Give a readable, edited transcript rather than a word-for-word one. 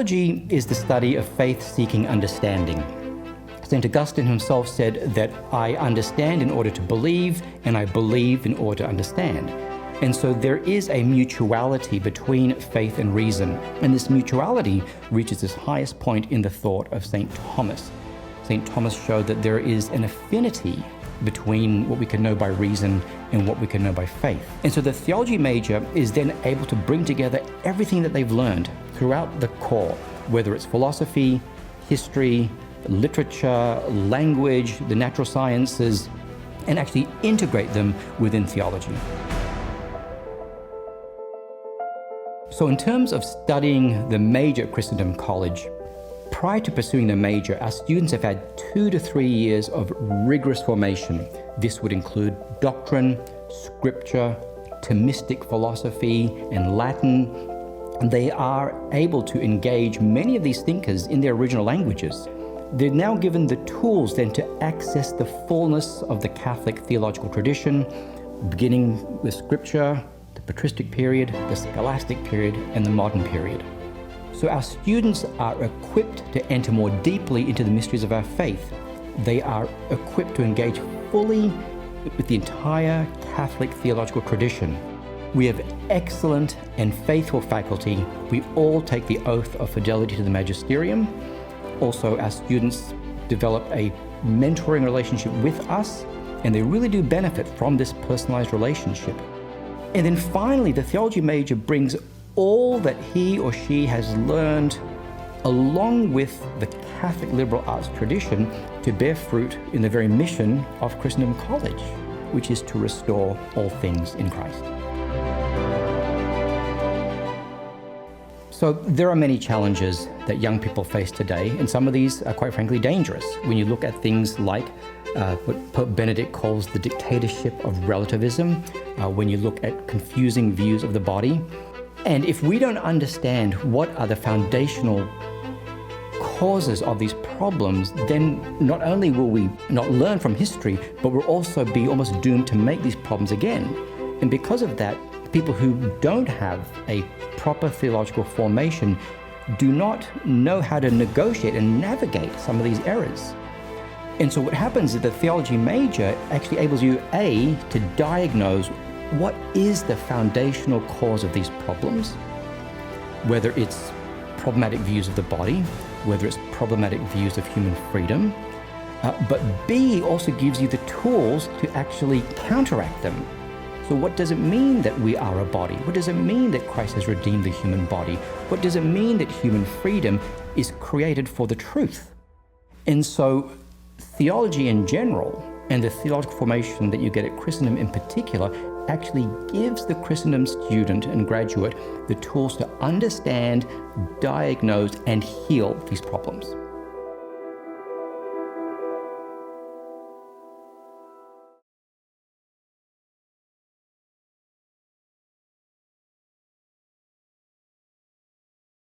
theology is the study of faith-seeking understanding. St. Augustine himself said that I understand in order to believe, and I believe in order to understand. And so there is a mutuality between faith and reason, and this mutuality reaches its highest point in the thought of St. Thomas. St. Thomas showed that there is an affinity between what we can know by reason and what we can know by faith. And so the theology major is then able to bring together everything that they've learned throughout the core, whether it's philosophy, history, literature, language, the natural sciences, and actually integrate them within theology. So in terms of studying the major at Christendom College, prior to pursuing the major, our students have had 2 to 3 years of rigorous formation. This would include doctrine, scripture, Thomistic philosophy, and Latin. They are able to engage many of these thinkers in their original languages. They're now given the tools then to access the fullness of the Catholic theological tradition, beginning with scripture, the patristic period, the scholastic period, and the modern period. So our students are equipped to enter more deeply into the mysteries of our faith. They are equipped to engage fully with the entire Catholic theological tradition. We have excellent and faithful faculty. We all take the oath of fidelity to the magisterium. Also, our students develop a mentoring relationship with us, and they really do benefit from this personalized relationship. And then finally, the theology major brings all that he or she has learned along with the Catholic liberal arts tradition to bear fruit in the very mission of Christendom College, which is to restore all things in Christ. So there are many challenges that young people face today, and some of these are quite frankly dangerous. When you look at things like what Pope Benedict calls the dictatorship of relativism, when you look at confusing views of the body. And if we don't understand what are the foundational causes of these problems, then not only will we not learn from history, but we'll also be almost doomed to make these problems again. And because of that, people who don't have a proper theological formation do not know how to negotiate and navigate some of these errors. And so what happens is the theology major actually enables you, A, to diagnose what is the foundational cause of these problems, whether it's problematic views of the body, whether it's problematic views of human freedom, but B, also gives you the tools to actually counteract them. So what does it mean that we are a body? What does it mean that Christ has redeemed the human body? What does it mean that human freedom is created for the truth? And so theology in general, and the theological formation that you get at Christendom in particular, actually gives the Christendom student and graduate the tools to understand, diagnose, and heal these problems.